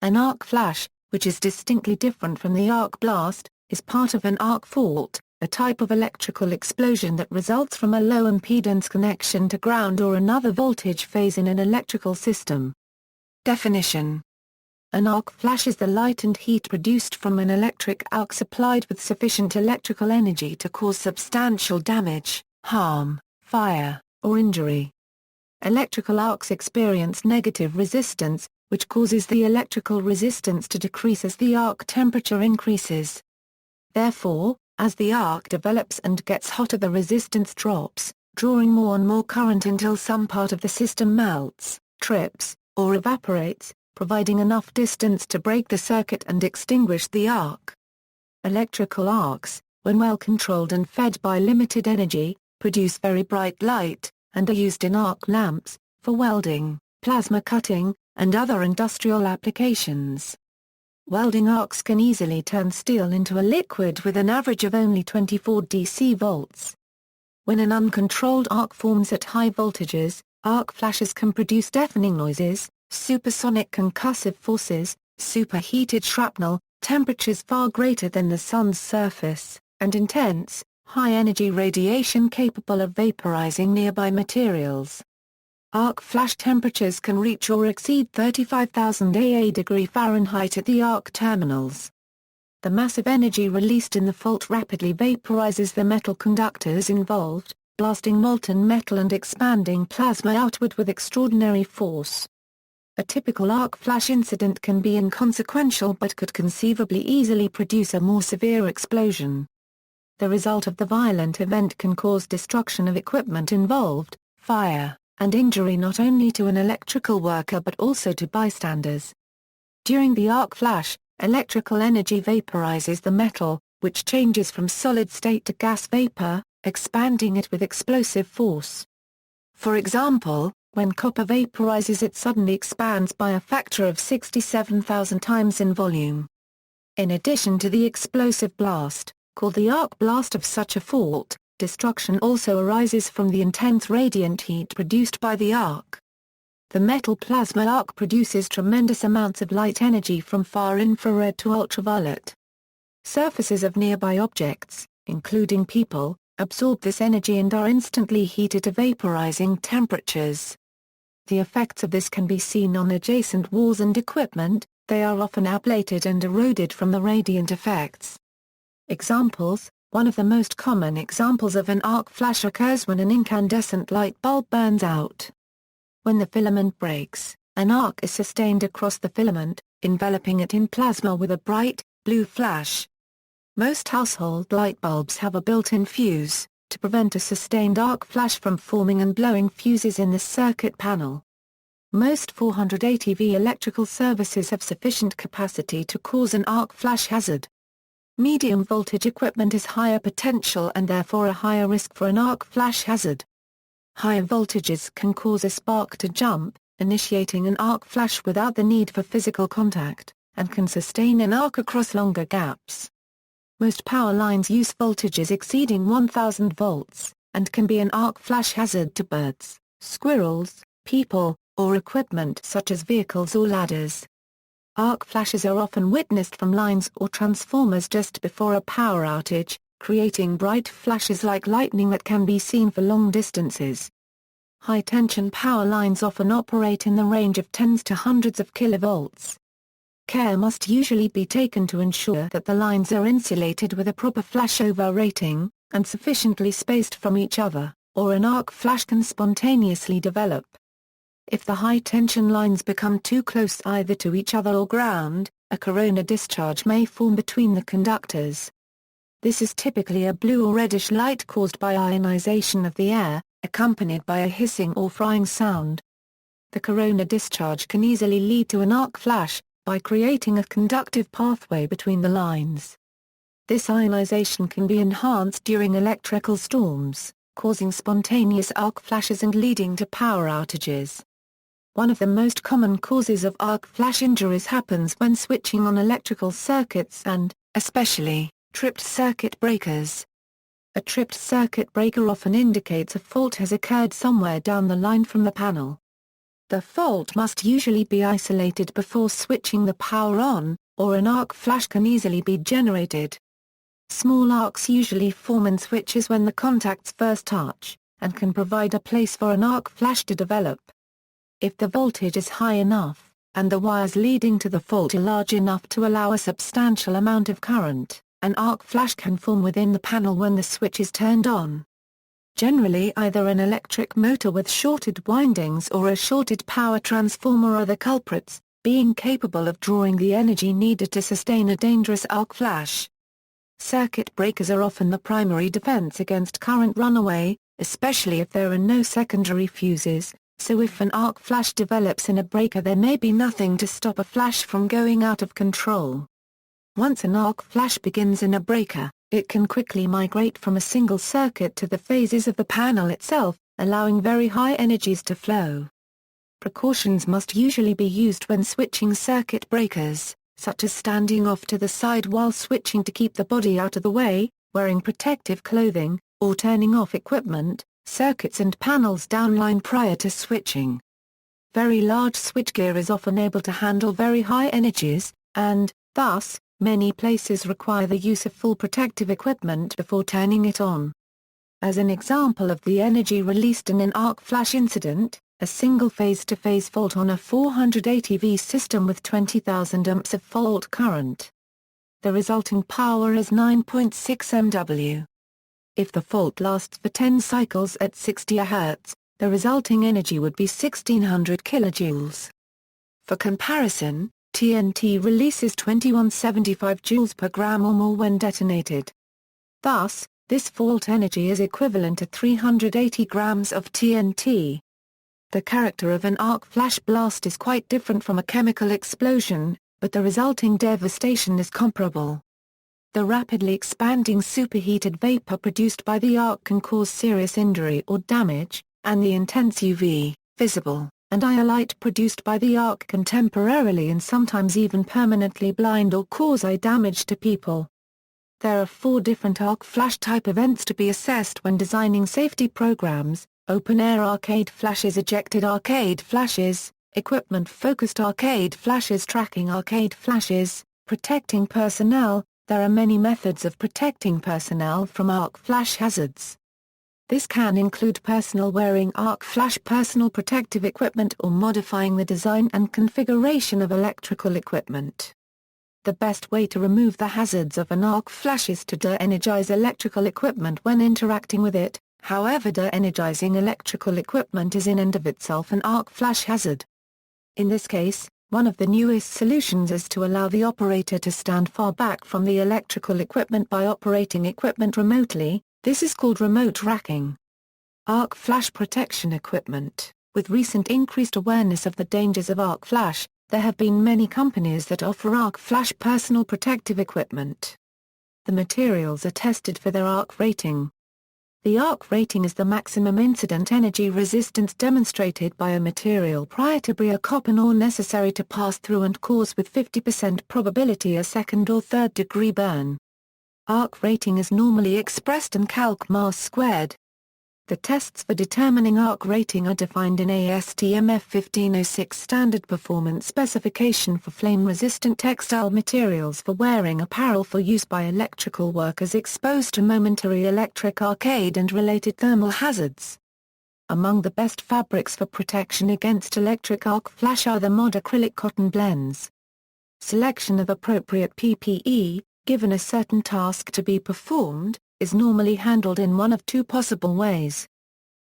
An arc flash, which is distinctly different from the arc blast, is part of an arc fault, a type of electrical explosion that results from a low-impedance connection to ground or another voltage phase in an electrical system. Definition: an arc flash is the light and heat produced from an electric arc supplied with sufficient electrical energy to cause substantial damage, harm, fire, or injury. Electrical arcs experience negative resistance, which causes the electrical resistance to decrease as the arc temperature increases. Therefore, as the arc develops and gets hotter, the resistance drops, drawing more and more current until some part of the system melts, trips, or evaporates, providing enough distance to break the circuit and extinguish the arc. Electrical arcs, when well controlled and fed by limited energy, produce very bright light, and are used in arc lamps, for welding, plasma cutting, and other industrial applications. Welding arcs can easily turn steel into a liquid with an average of only 24 DC volts. When an uncontrolled arc forms at high voltages, arc flashes can produce deafening noises, supersonic concussive forces, superheated shrapnel, temperatures far greater than the sun's surface, and intense, high-energy radiation capable of vaporizing nearby materials. Arc flash temperatures can reach or exceed 35,000 degree Fahrenheit at the arc terminals. The massive energy released in the fault rapidly vaporizes the metal conductors involved, blasting molten metal and expanding plasma outward with extraordinary force. A typical arc flash incident can be inconsequential but could conceivably easily produce a more severe explosion. The result of the violent event can cause destruction of equipment involved, fire, and injury not only to an electrical worker but also to bystanders. During the arc flash, electrical energy vaporizes the metal, which changes from solid state to gas vapor, expanding it with explosive force. For example, when copper vaporizes, it suddenly expands by a factor of 67,000 times in volume. In addition to the explosive blast, called the arc blast of such a fault, destruction also arises from the intense radiant heat produced by the arc. The metal plasma arc produces tremendous amounts of light energy from far infrared to ultraviolet. Surfaces of nearby objects, including people, absorb this energy and are instantly heated to vaporizing temperatures. The effects of this can be seen on adjacent walls and equipment. They are often ablated and eroded from the radiant effects. Examples: one of the most common examples of an arc flash occurs when an incandescent light bulb burns out. When the filament breaks, an arc is sustained across the filament, enveloping it in plasma with a bright, blue flash. Most household light bulbs have a built-in fuse, to prevent a sustained arc flash from forming and blowing fuses in the circuit panel. Most 480 V electrical services have sufficient capacity to cause an arc flash hazard. Medium voltage equipment is higher potential and therefore a higher risk for an arc flash hazard. Higher voltages can cause a spark to jump, initiating an arc flash without the need for physical contact, and can sustain an arc across longer gaps. Most power lines use voltages exceeding 1000 volts, and can be an arc flash hazard to birds, squirrels, people, or equipment such as vehicles or ladders. Arc flashes are often witnessed from lines or transformers just before a power outage, creating bright flashes like lightning that can be seen for long distances. High-tension power lines often operate in the range of tens to hundreds of kilovolts. Care must usually be taken to ensure that the lines are insulated with a proper flashover rating, and sufficiently spaced from each other, or an arc flash can spontaneously develop. If the high-tension lines become too close either to each other or ground, a corona discharge may form between the conductors. This is typically a blue or reddish light caused by ionization of the air, accompanied by a hissing or frying sound. The corona discharge can easily lead to an arc flash, by creating a conductive pathway between the lines. This ionization can be enhanced during electrical storms, causing spontaneous arc flashes and leading to power outages. One of the most common causes of arc flash injuries happens when switching on electrical circuits and, especially, tripped circuit breakers. A tripped circuit breaker often indicates a fault has occurred somewhere down the line from the panel. The fault must usually be isolated before switching the power on, or an arc flash can easily be generated. Small arcs usually form in switches when the contacts first touch, and can provide a place for an arc flash to develop. If the voltage is high enough, and the wires leading to the fault are large enough to allow a substantial amount of current, an arc flash can form within the panel when the switch is turned on. Generally either an electric motor with shorted windings or a shorted power transformer are the culprits, being capable of drawing the energy needed to sustain a dangerous arc flash. Circuit breakers are often the primary defense against current runaway, especially if there are no secondary fuses, so if an arc flash develops in a breaker there may be nothing to stop a flash from going out of control. Once an arc flash begins in a breaker, it can quickly migrate from a single circuit to the phases of the panel itself, allowing very high energies to flow. Precautions must usually be used when switching circuit breakers, such as standing off to the side while switching to keep the body out of the way, wearing protective clothing, or turning off equipment, circuits and panels downline prior to switching. Very large switchgear is often able to handle very high energies, and, thus, many places require the use of full protective equipment before turning it on. As an example of the energy released in an arc flash incident, a single phase-to-phase fault on a 480 V system with 20,000 amps of fault current. The resulting power is 9.6 MW. If the fault lasts for 10 cycles at 60 Hz, the resulting energy would be 1600 kJ. For comparison, TNT releases 2175 joules per gram or more when detonated. Thus, this fault energy is equivalent to 380 grams of TNT. The character of an arc flash blast is quite different from a chemical explosion, but the resulting devastation is comparable. The rapidly expanding superheated vapor produced by the arc can cause serious injury or damage, and the intense UV, visible, and IR light produced by the arc can temporarily and sometimes even permanently blind or cause eye damage to people. There are 4 different arc flash type events to be assessed when designing safety programs: open-air arcade flashes, ejected arcade flashes, equipment-focused arcade flashes, tracking arcade flashes, protecting personnel. There are many methods of protecting personnel from arc flash hazards. This can include personnel wearing arc flash personal protective equipment or modifying the design and configuration of electrical equipment. The best way to remove the hazards of an arc flash is to de-energize electrical equipment when interacting with it. However, de-energizing electrical equipment is in and of itself an arc flash hazard. In this case, one of the newest solutions is to allow the operator to stand far back from the electrical equipment by operating equipment remotely. This is called remote racking. Arc flash protection equipment. With recent increased awareness of the dangers of arc flash, there have been many companies that offer arc flash personal protective equipment. The materials are tested for their arc rating. The arc rating is the maximum incident energy resistance demonstrated by a material prior to copper or necessary to pass through and cause with 50% probability a second or third degree burn. Arc rating is normally expressed in calc mass squared. The tests for determining arc rating are defined in ASTM F1506 Standard Performance Specification for flame-resistant textile materials for wearing apparel for use by electrical workers exposed to momentary electric arcade and related thermal hazards. Among the best fabrics for protection against electric arc flash are the mod acrylic cotton blends. Selection of appropriate PPE, given a certain task to be performed, is normally handled in one of 2 possible ways.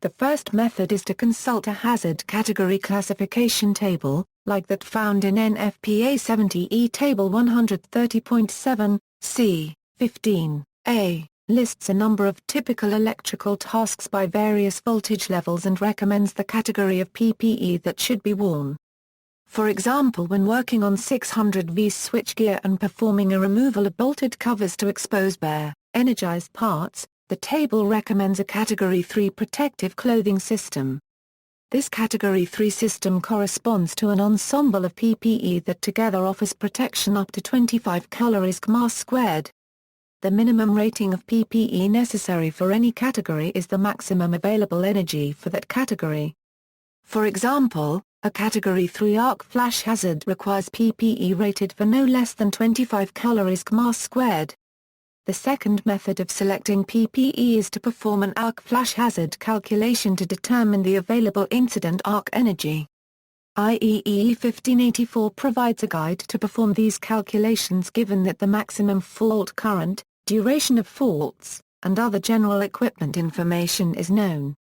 The first method is to consult a hazard category classification table, like that found in NFPA 70E Table 130.7, c. 15, a, lists a number of typical electrical tasks by various voltage levels and recommends the category of PPE that should be worn. For example, when working on 600 V switchgear and performing a removal of bolted covers to expose bare, energized parts, the table recommends a Category 3 protective clothing system. This Category 3 system corresponds to an ensemble of PPE that together offers protection up to 25 calories mass squared. The minimum rating of PPE necessary for any category is the maximum available energy for that category. For example, A Category 3 arc flash hazard requires PPE rated for no less than 25 calories per mass squared. The second method of selecting PPE is to perform an arc flash hazard calculation to determine the available incident arc energy. IEEE 1584 provides a guide to perform these calculations given that the maximum fault current, duration of faults, and other general equipment information is known.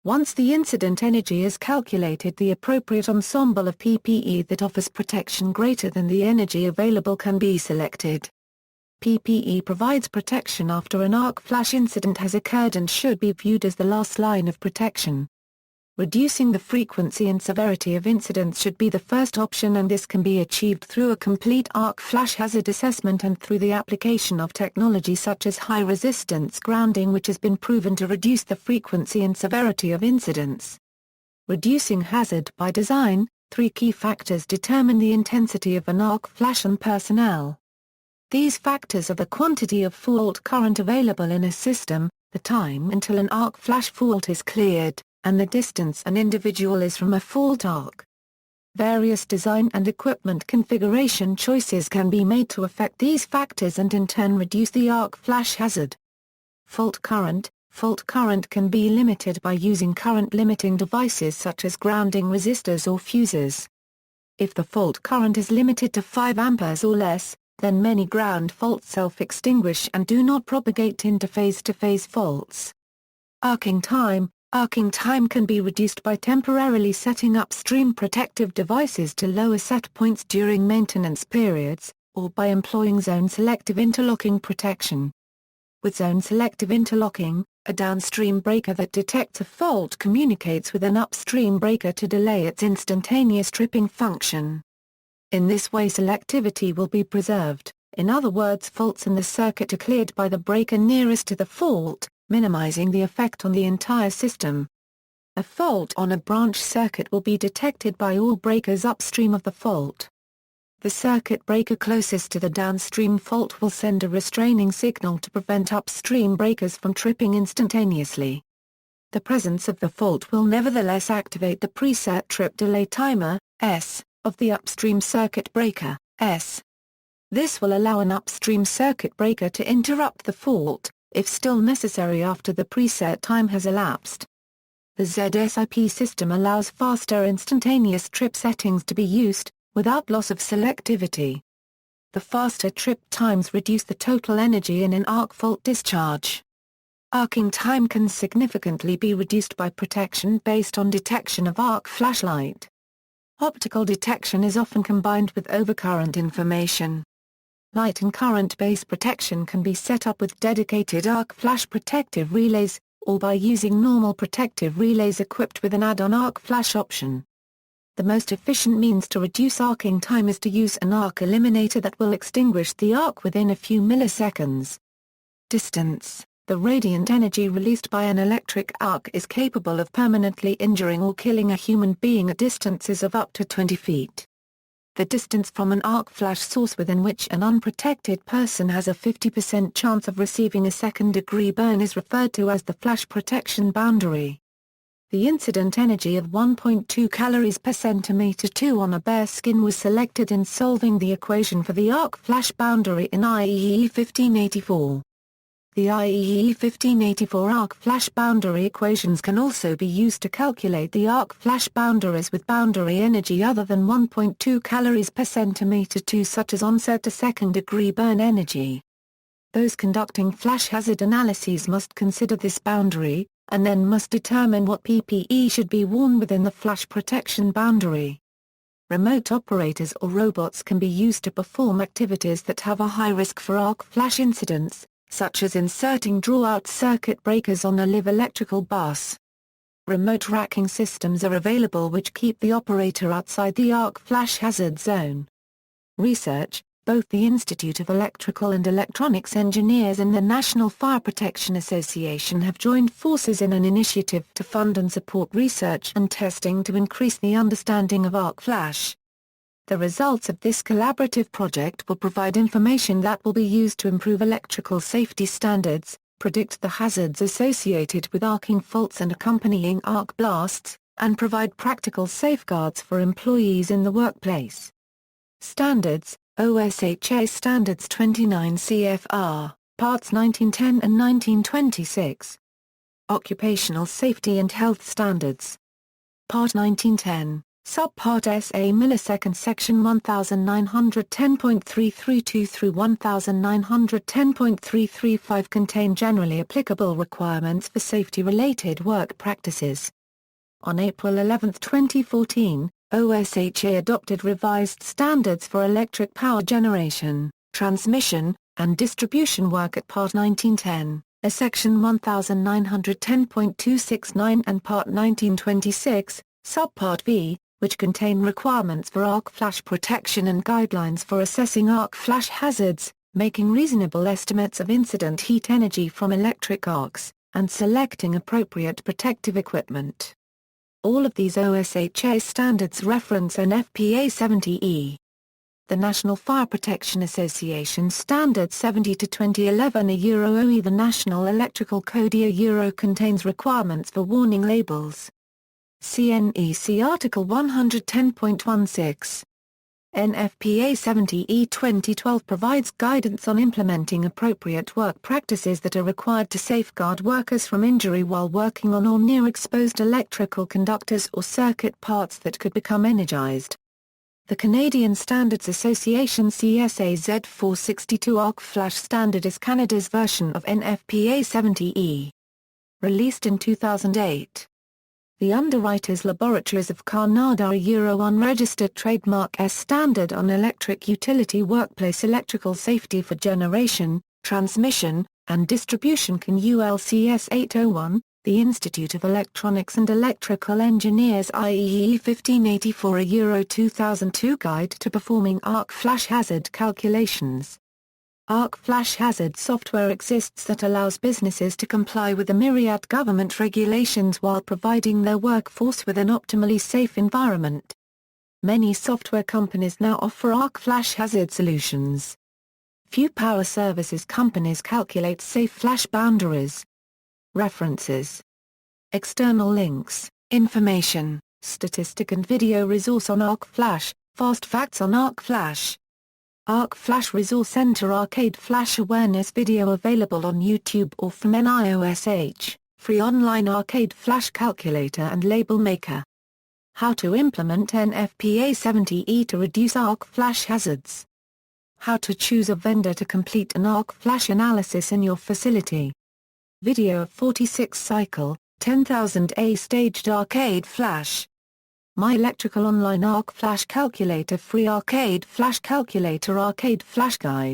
Once the incident energy is calculated, the appropriate ensemble of PPE that offers protection greater than the energy available can be selected. PPE provides protection after an arc flash incident has occurred and should be viewed as the last line of protection. Reducing the frequency and severity of incidents should be the first option, and this can be achieved through a complete arc flash hazard assessment and through the application of technology such as high-resistance grounding, which has been proven to reduce the frequency and severity of incidents. Reducing hazard by design. 3 key factors determine the intensity of an arc flash on personnel. These factors are the quantity of fault current available in a system, the time until an arc flash fault is cleared, and the distance an individual is from a fault arc. Various design and equipment configuration choices can be made to affect these factors and in turn reduce the arc flash hazard. Fault current. Fault current can be limited by using current-limiting devices such as grounding resistors or fuses. If the fault current is limited to 5 amperes or less, then many ground faults self-extinguish and do not propagate into phase-to-phase faults. Arcing time. Arcing time can be reduced by temporarily setting upstream protective devices to lower set points during maintenance periods, or by employing zone-selective interlocking protection. With zone-selective interlocking, a downstream breaker that detects a fault communicates with an upstream breaker to delay its instantaneous tripping function. In this way selectivity will be preserved, in other words faults in the circuit are cleared by the breaker nearest to the fault, minimizing the effect on the entire system. A fault on a branch circuit will be detected by all breakers upstream of the fault. The circuit breaker closest to the downstream fault will send a restraining signal to prevent upstream breakers from tripping instantaneously. The presence of the fault will nevertheless activate the preset trip delay timer, S, of the upstream circuit breaker, S. This will allow an upstream circuit breaker to interrupt the fault, if still necessary after the preset time has elapsed. The ZSIP system allows faster instantaneous trip settings to be used, without loss of selectivity. The faster trip times reduce the total energy in an arc fault discharge. Arcing time can significantly be reduced by protection based on detection of arc flashlight. Optical detection is often combined with overcurrent information. Light and current-based protection can be set up with dedicated arc flash protective relays, or by using normal protective relays equipped with an add-on arc flash option. The most efficient means to reduce arcing time is to use an arc eliminator that will extinguish the arc within a few milliseconds. Distance. The radiant energy released by an electric arc is capable of permanently injuring or killing a human being at distances of up to 20 feet. The distance from an arc flash source within which an unprotected person has a 50% chance of receiving a second-degree burn is referred to as the flash protection boundary. The incident energy of 1.2 calories per centimeter 2 on a bare skin was selected in solving the equation for the arc flash boundary in IEEE 1584. The IEEE 1584 arc flash boundary equations can also be used to calculate the arc flash boundaries with boundary energy other than 1.2 calories per centimeter 2, such as onset to second-degree burn energy. Those conducting flash hazard analyses must consider this boundary, and then must determine what PPE should be worn within the flash protection boundary. Remote operators or robots can be used to perform activities that have a high risk for arc flash incidents, such as inserting draw-out circuit breakers on a live electrical bus. Remote racking systems are available which keep the operator outside the arc flash hazard zone. Research. Both the Institute of Electrical and Electronics Engineers and the National Fire Protection Association have joined forces in an initiative to fund and support research and testing to increase the understanding of arc flash. The results of this collaborative project will provide information that will be used to improve electrical safety standards, predict the hazards associated with arcing faults and accompanying arc blasts, and provide practical safeguards for employees in the workplace. Standards: OSHA Standards 29 CFR, Parts 1910 and 1926. Occupational Safety and Health Standards. Part 1910, Subpart SA millisecond Section 1910.332 through 1910.335 contain generally applicable requirements for safety-related work practices. On April 11, 2014, OSHA adopted revised standards for electric power generation, transmission, and distribution work at Part 1910, a Section 1910.269 and Part 1926, Subpart V, which contain requirements for arc flash protection and guidelines for assessing arc flash hazards, making reasonable estimates of incident heat energy from electric arcs, and selecting appropriate protective equipment. All of these OSHA standards reference NFPA 70E. The National Fire Protection Association Standard 70-2011 OE. The National Electrical Code Euro contains requirements for warning labels. CNEC Article 110.16. NFPA 70E 2012 provides guidance on implementing appropriate work practices that are required to safeguard workers from injury while working on or near exposed electrical conductors or circuit parts that could become energized. The Canadian Standards Association CSA Z462 Arc Flash Standard is Canada's version of NFPA 70E. Released in 2008. The Underwriters Laboratories of Canada Euro unregistered trademark S standard on electric utility workplace electrical safety for generation, transmission, and distribution can ULCS 801, the Institute of Electronics and Electrical Engineers IEEE 1584 Euro 2002 Guide to Performing Arc Flash Hazard Calculations. Arc flash hazard software exists that allows businesses to comply with a myriad government regulations while providing their workforce with an optimally safe environment. Many software companies now offer arc flash hazard solutions. Few power services companies calculate safe flash boundaries. References. External links, information, statistic and video resource on arc flash, fast facts on arc flash. Arc Flash Resource Center Arcade Flash Awareness video available on YouTube or from NIOSH, free online arcade flash calculator and label maker. How to implement NFPA 70E to reduce arc flash hazards. How to choose a vendor to complete an arc flash analysis in your facility. Video of 46 cycle, 10,000A staged arcade flash. My Electrical Online Arc Flash Calculator Free Arcade Flash Calculator Arcade Flash Guide.